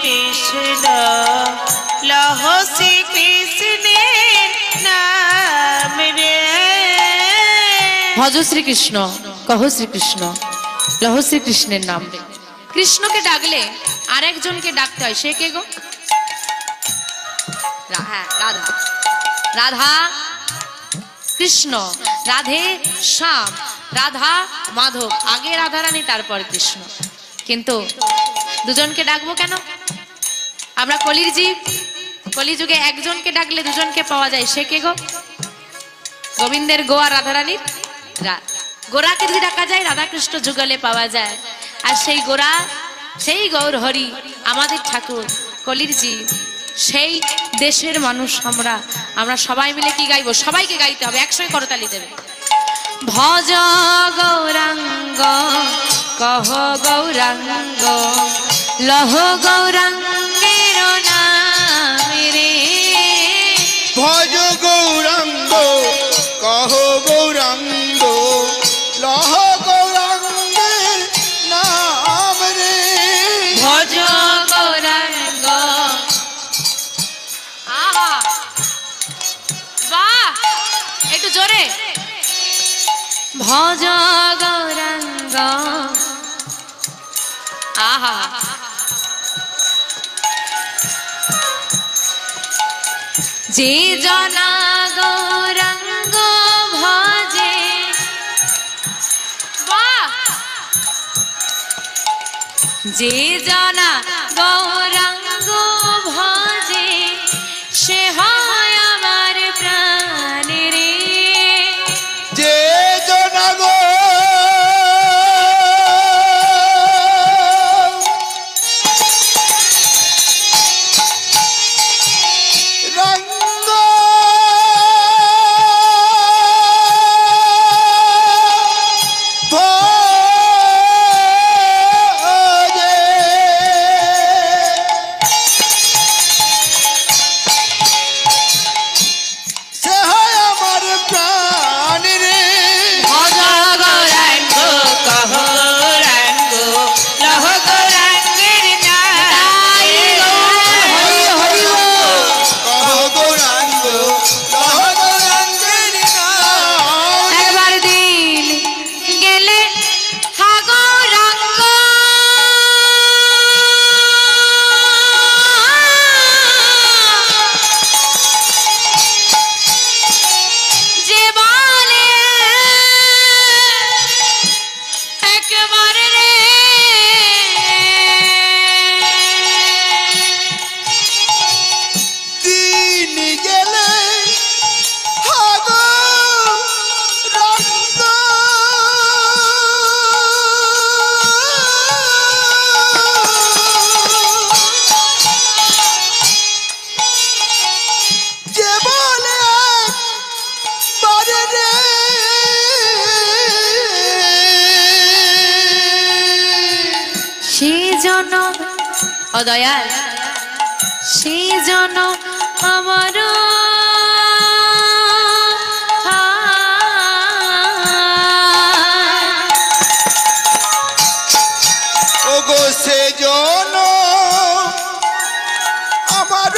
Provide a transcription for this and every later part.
কৃষ্ণ লহ শ্রী কৃষ্ণের নাম রে। ভজ শ্রীকৃষ্ণ কহ শ্রীকৃষ্ণ লহ শ্রীকৃষ্ণের নাম রে। কৃষ্ণকে ডাকলে আরেকজনকে ডাকতে হয়, সে কে গো? হ্যাঁ, রাধা। রাধা কৃষ্ণ, রাধে শ্যাম, রাধা মাধব, আগে রাধা রানী তারপর কৃষ্ণ। কিন্তু দুজনকে ডাকবো কেন? আমরা কলির জীব, কলিযুগে একজনকে ডাকলে দুজনকে পাওয়া যায়, সে কে গো? গোবিন্দের গো আর রাধা রানীর রা। গোরাকে যদি ডাকা যায় রাধা কৃষ্ণ যুগলে পাওয়া যায়, আর সেই গোরা সেই গৌর হরি আমাদের ঠাকুর কলির জীব, সেই দেশের মানুষ। আমরা সবাই মিলে কি গাইবো? সবাইকে গাইতে হবে, একসঙ্গে করতালি দেবে। ভজ গৌরাঙ্গ কহ গৌরাঙ্গ লহ গৌরাঙ্গের নাম রে। ভজ গৌরাঙ্গ কহ গৌরাঙ্গ লহ গৌরাঙ্গের নাম রে। ভজ গৌরাঙ্গ। আহা বাহ, একটু জোরে। ভজ গৌরাঙ্গ। আহা যে জনা গৌরাঙ্গ ভজে। বাহ, যে জনা গৌরাঙ্গ ভজে সে হয় আমার প্রাণ রে। যে জনা গো দয়াল সেই জন আমার ওগো সে জন আমার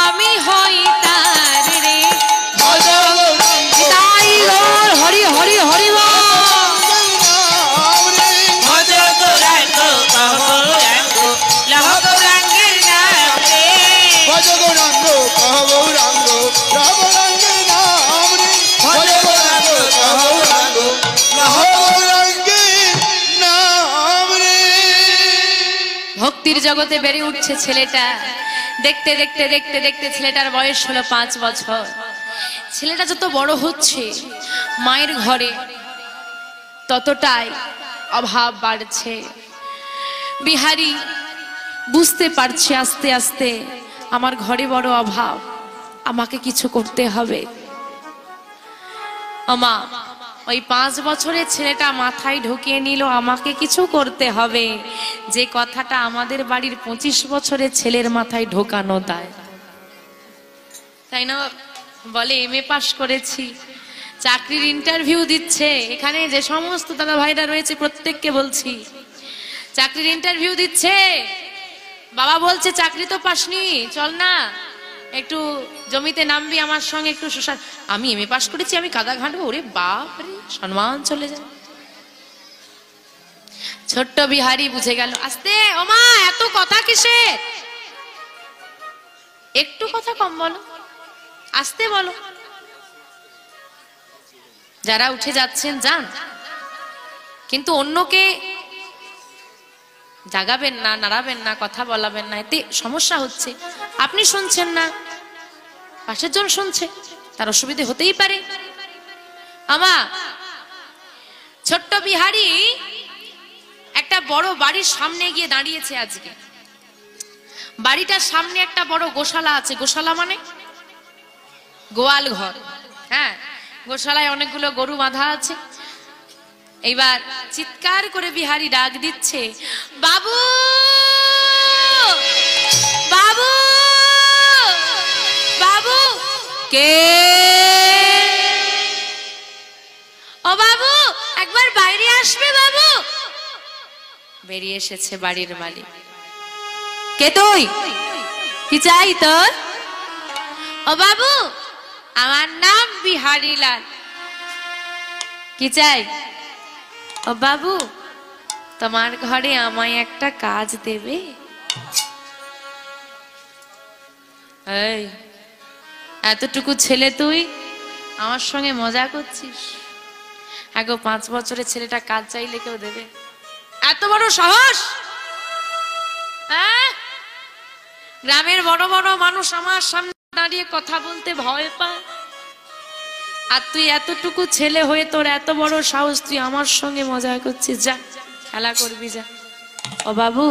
আমি হই তার রে। হরি হরি হরি ভক্তির জগতে বেড়ে উঠছে ছেলেটা। দেখতে দেখতে দেখতে দেখতে ছেলেটার বয়স হলো 5 বছর। ছেলেটা যত বড় হচ্ছে মায়ের ঘরে ততটাই অভাব বাড়ছে। বিহারী বুঝতে পারছে আস্তে আস্তে আমার ঘরে বড় অভাব, আমাকে কিছু করতে হবে। আমা ওই 5 বছরের ছেলেটা মাথায় ঢুকিয়ে নিল আমাকে কিছু করতে হবে, যে কথাটা আমাদের বাড়ির 25 বছরের ছেলের মাথায় ঢোকানো দেয়, তাই না? বলে এমএ পাস করেছি, চাকরির ইন্টারভিউ দিচ্ছে। এখানে যে সমস্ত দাদা ভাইরা রয়েছে প্রত্যেককে বলছি, চাকরির ইন্টারভিউ দিচ্ছে। বাবা বলছে চাকরি তো পাসনি, চল না একটু জমিতে নামবি আমার সঙ্গে একটু শ্মশান। আমি এমএ পাস করেছি, আমি কাদা ঘাঁটবো? ওরে বাপ রে, সম্মান চলে যায়। ছোট্ট বিহারি বুঝে গেল। আস্তে, ওমা এত কথা কিসের? একটু কথা কম বলো, আস্তে বলো। যারা উঠে যাচ্ছেন যান, কিন্তু অন্যকে জাগাবেন না, নাড়াবেন না, কথা বলাবেন না, এতে সমস্যা হচ্ছে। আপনি শুনছেন না, পাশের জন শুনছে, তার অসুবিধে হতেই পারে। আমা ছোট্ট বিহারি একটা বড় বাড়ির সামনে গিয়ে দাঁড়িয়েছে। আজকে বাড়িটার সামনে একটা বড় গোশালা আছে। গোশালা মানে গোয়াল ঘর। হ্যাঁ, গোশালায় অনেকগুলো গরু বাঁধা আছে। এইবার চিৎকার করে বিহারি ডাক দিচ্ছে, বাবু বাবু বাবু। কে? ও বাবু, একবার বাইরে আসবে বাবু। বেরিয়ে এসেছে বাড়ির মালিক। কে তুই? কি চাই তোর? ও বাবু, আমার নাম বিহারি লাল। কি চাই? ও বাবু, তোমার ঘরে আমায় একটা কাজ দেবে? এই এতটুকু ছেলে তুই আমার সঙ্গে মজা করছিস? আগো 5 বছরের ছেলেটা কাজ চাইলে কেউ দেবে? এত বড় সাহস! গ্রামের বড় বড় মানুষ আমার সামনে দাঁড়িয়ে কথা বলতে ভয় পায়, আর তুই এতটুকু ছেলে হয়ে তোর এত বড় সাহস, তুই আমার সঙ্গে মজা করছিস? যা খেলা করবি যা। ও বাবু,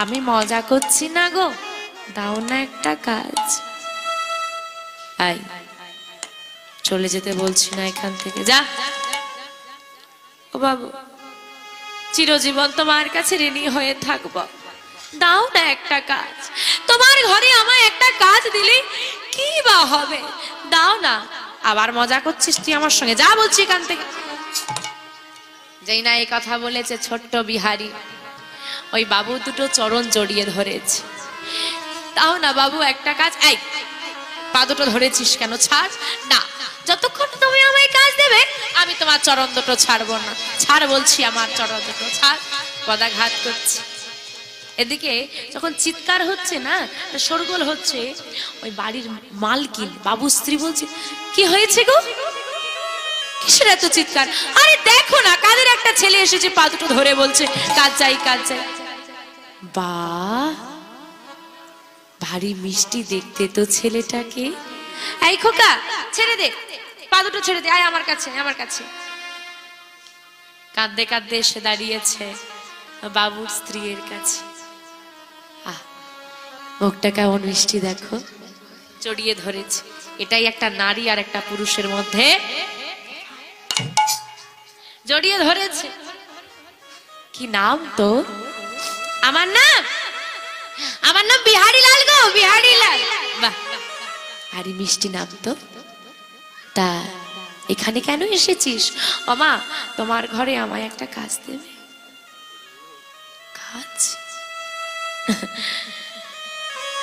আমি মজা করছি না গো, দাও না একটা কাজ। আয়, চলে যেতে বলছি না এখান থেকে, যা। ও বাবু, চিরজীবন তোমার কাছে ঋণী হয়ে থাকবো, দাও না একটা কাজ। তোমার ঘরে আমায় একটা কাজ দিলে কি বা হবে? দাও না। আবার মজা করছিস তুই আমার সঙ্গে, যা বলছি এখান থেকে। যেই না এই কথা বলেছে, ছোট্ট বিহারি ওই বাবু দুটো চরণ জড়িয়ে ধরেছে। দাও না বাবু একটা কাজ। এই পা দুটো ধরেছিস কেন? ছাড় না, যতক্ষণ তুমি আমায় কাজ দেবে আমি তোমার চরণ দুটো ছাড়বো না। ছাড় বলছি, আমার চরণ দুটো ছাড়। পদাঘাত করছি। এদিকে যখন চিৎকার হচ্ছে না, শোরগোল হচ্ছে, ওই বাড়ির মালকিন বাবু স্ত্রী বলছে, কি হয়েছে গো? কিসের এত চিৎকার? আরে দেখো না, কাদের একটা ছেলে এসেছে, পা দুটো ধরে বলছে কাজ চাই, কাজ চাই। বাহ, ভারী মিষ্টি দেখতে তো ছেলেটাকে। এই খোকা, ছেড়ে দে, পা দুটো ছেড়ে দে, আয় আমার কাছে, আমার কাছে। কাঁদতে কাঁদতে এসে দাঁড়িয়েছে বাবুর স্ত্রীর কাছে। মুখটা কেমন মিষ্টি দেখো, জড়িয়ে ধরেছে। এটাই একটা নারী আর একটা পুরুষের মধ্যে জড়িয়ে ধরেছে। কি নাম তোর? আমার নাম বিহারি লাল গো, বিহারি লাল। বাহ, ভারী মিষ্টি নাম তো। তা এখানে কেন এসেছিস? ও মা, তোমার ঘরে আমায় একটা কাজ দেবে। কাজ?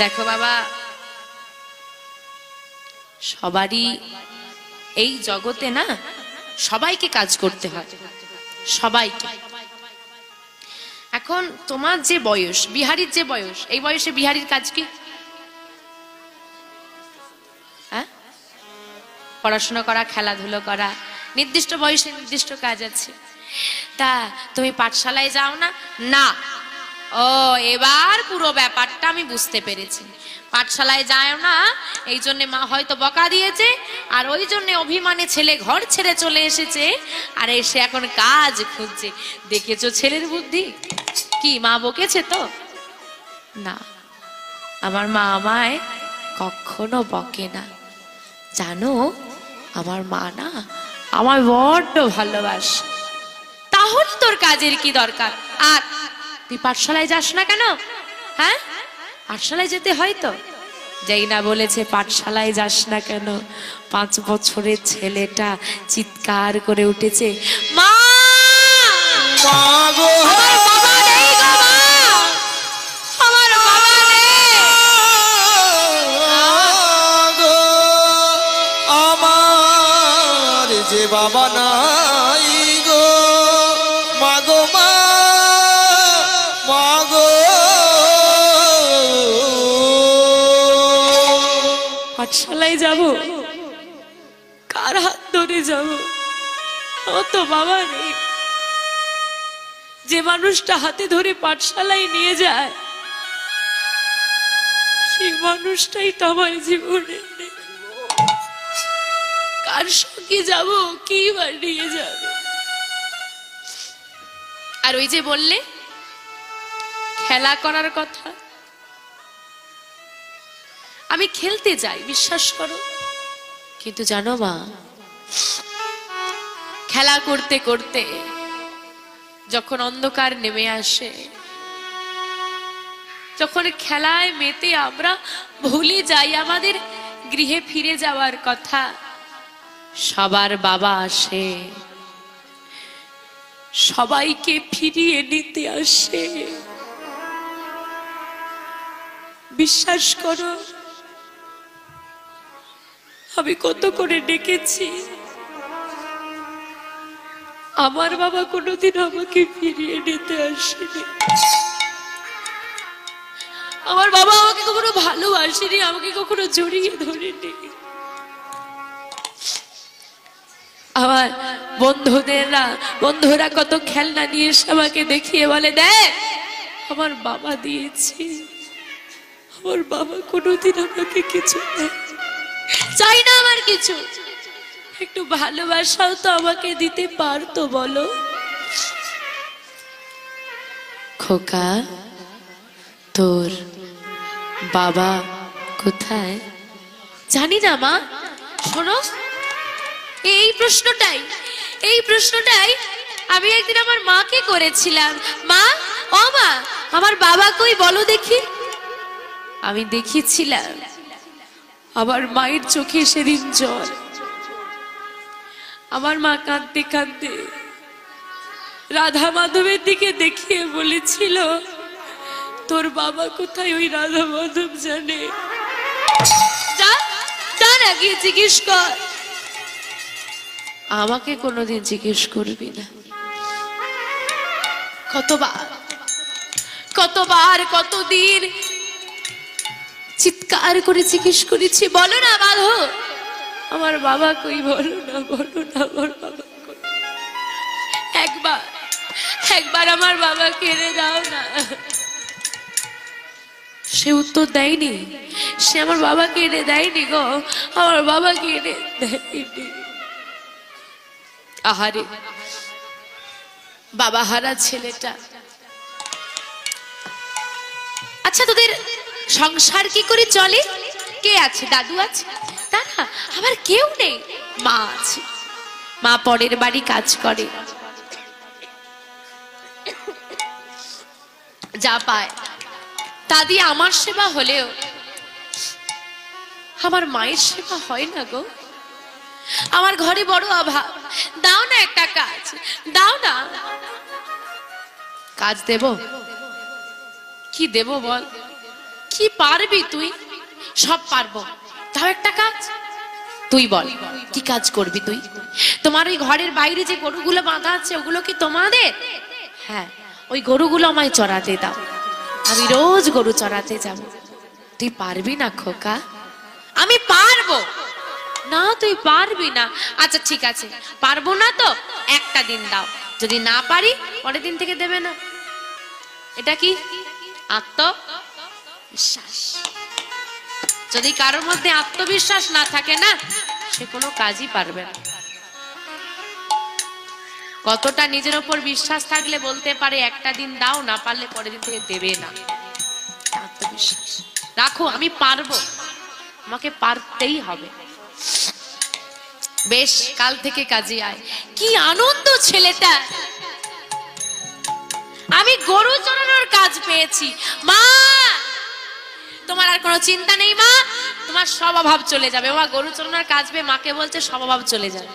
দেখো বাবা, সবারই এই জগতে না সবাইকে কাজ করতে হয়, সবাইকে। এখন তোমার যে বয়স, বিহারীর যে বয়স, এই বয়সে বিহারীর কাজ কি? হ্যাঁ, পড়াশোনা করা, খেলাধুলো করা, নির্দিষ্ট বয়সে নির্দিষ্ট কাজ আছে। তা তুমি পাঠশালায় যাও না? না। ও, এবার পুরো ব্যাপারটা আমি বুঝতে পেরেছি। পাঠশালায় যায় না, এই জন্য মা হয়তো বকা দিয়েছে, আর ওই জন্য অভিমানে ছেলে ঘর ছেড়ে চলে এসেছে, আর এসে এখন কাজ খুঁজছে। দেখেছো ছেলের বুদ্ধি? কি মা বকেছে তো? না, আমার মা আমায় কখনো বকে না। জানো, আমার মা না আমায় বড্ড ভালোবাসে। তাহলে তোর কাজের কি দরকার? আর তুই পাঠশালায় যাস না কেন? হ্যাঁ, পাঠশালায় যেতে হয় তো। যেই না বলেছে পাঠশালায় যাস না কেন, 5 বছরের ছেলেটা চিৎকার করে উঠেছে, মা মাগো আমার বাবা নেই গো মা, আমার বাবা নেই। গো আমার যে বাবা নাই গো, মাগো মা মাগো। পাঠশালায় যাব, কার হাত ধরে যাব? ও তো বাবা নেই। যে মানুষটা হাতে ধরে পাঠশালায় নিয়ে যায়, সেই মানুষটাই তো আমার জীবনে নেই। কার সঙ্গে যাব, কি বার নিয়ে যাবে? আর ওই যে বললে খেলা করার কথা, আমি খেলতে যাই, বিশ্বাস করো, কিন্তু জানো মা, খেলা করতে করতে যখন অন্ধকার নেমে আসে, যখন খেলায় মেতে আমরা ভুলে যাই আমাদের গৃহে ফিরে যাওয়ার কথা, সবার বাবা আসে, সবাইকে ফিরিয়ে নিতে আসে। বিশ্বাস করো, আমি কত করে ডেকেছি, আমার বাবা কোনোদিন আমাকে ফিরিয়ে নিতে আসেনি। আমার বাবা আমাকে কখনো ভালোবাসেনি, আমাকে কখনো জড়িয়ে ধরেনি। আমার বন্ধুরা কত খেলনা নিয়ে এসে আমাকে দেখিয়ে বলে, দেখ আমার বাবা দিয়েছে। আমার বাবা কোনোদিন আমাকে কিছু দেয়, চাই না আমার কিছু, একটু ভালোবাসাও তো আমাকে দিতে পারতো বলো। খোকা, তোর বাবা কোথায়? জানি না মা। শোনো, এই প্রশ্নটাই আমি একদিন আমার মাকে করেছিলাম। মা, ও মা, আমার বাবা কই বলো দেখি। আমি দেখেছিলাম আমার মায়ের চোখে সেদিন জল। আমার মা কাঁদতে কাঁদতে রাধা মাধবের দিকে দেখিয়ে বলেছিল, তোর বাবা কোথায় ওই রাধা মাধব জানে, যা না গিয়ে জিজ্ঞেস কর। আমাকে কোনোদিন জিজ্ঞেস করবি না। কতবার কতদিন চিৎকার করে জিজ্ঞেস করেছি, বলো না মাধব আমার বাবা কই, বলো না আমার বাবা কই। একবার আমার বাবাকে এনে দাও না। সে উত্তর দেয়নি, সে আমার বাবাকে এনে দেয়নি গো, আমার বাবাকে এনে দেয়নি। আহারে বাবা হারা ছেলেটা। আচ্ছা, তোদের সংসার কি করে চলে? কে আছে? দাদু আছে? তা না, আবার কেউ নেই, মা আছে। মা পরের বাড়ি কাজ করে, যা পায় তা দিয়ে আমার সেবা হলেও আমার মায়ের সেবা হয় না গো। আমার ঘরে বড় অভাব, দাও না একটা কাজ, দাও না। কাজ দেব? কি দেব বল? কি পারবি তুই? সব পারবো, তাও একটা কাজ। তুই বল কি কাজ করবি তুই? তোমার ওই ঘরের বাইরে যে গরুগুলো বাঁধা আছে ওগুলো কি তোমাদের? হ্যাঁ, ওই গরুগুলো আমায় চড়াতে দাও, আমি রোজ গরু চড়াতে যাব। তুই পারবি না খোকা? আমি পারবো না। তুই পারবি না? আচ্ছা ঠিক আছে, পারবো না তো একটা দিন দাও, যদি না পারি পরের দিন থেকে দেবে না। এটা কি আত্মবিশ্বাস? যদি কারোর মধ্যে আত্মবিশ্বাস না থাকে না, সে কোনো কাজই পারবে না। কতটা নিজের ওপর বিশ্বাস থাকলে বলতে পারে একটা দিন দাও, না পারলে পরের দিন থেকে দেবে না। আত্মবিশ্বাস রাখো, আমি পারবো, আমাকে পারতেই হবে। বেশ, কাল থেকে কাজে আয়। কি আনন্দ ছেলেটা! আমি গরু চড়ানোর কাজ পেয়েছি। মা, তোমার আর কোনো চিন্তা নেই মা, তোমার সব অভাব চলে যাবে। মা গরু চড়ানোর কাজ পেয়ে মাকে বলছে সব অভাব চলে যাবে।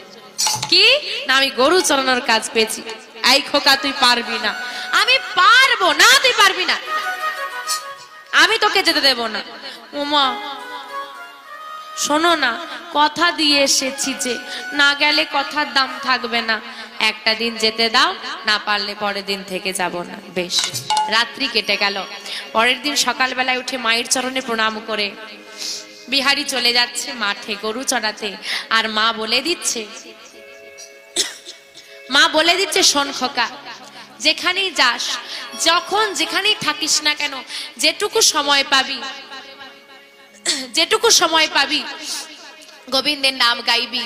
কি না, আমি গরু চড়ানোর কাজ পেয়েছি। এই খোকা তুই পারবি না। আমি পারবো না, তুই পারবি না, আমি তোকে যেতে দেব না। ওমা শোনো না, কথা দিয়ে এসেছি যে না গেলে কথার দাম থাকবে না, একটা দিন যেতে দাও, না পারলে পরের দিন থেকে যাব না। বেশ, রাত্রি কেটে গেল। পরের দিন সকালবেলায় উঠে মায়ের চরণে প্রণাম করে বিহারী চলে যাচ্ছে মাঠে গরু চড়াতে। আর মা বলে দিচ্ছে শোন খোকা, যেখানেই যাস, যখন যেখানেই থাকিস না কেন, যেটুকু সময় পাবি গোবিন্দের নাম গাইবি।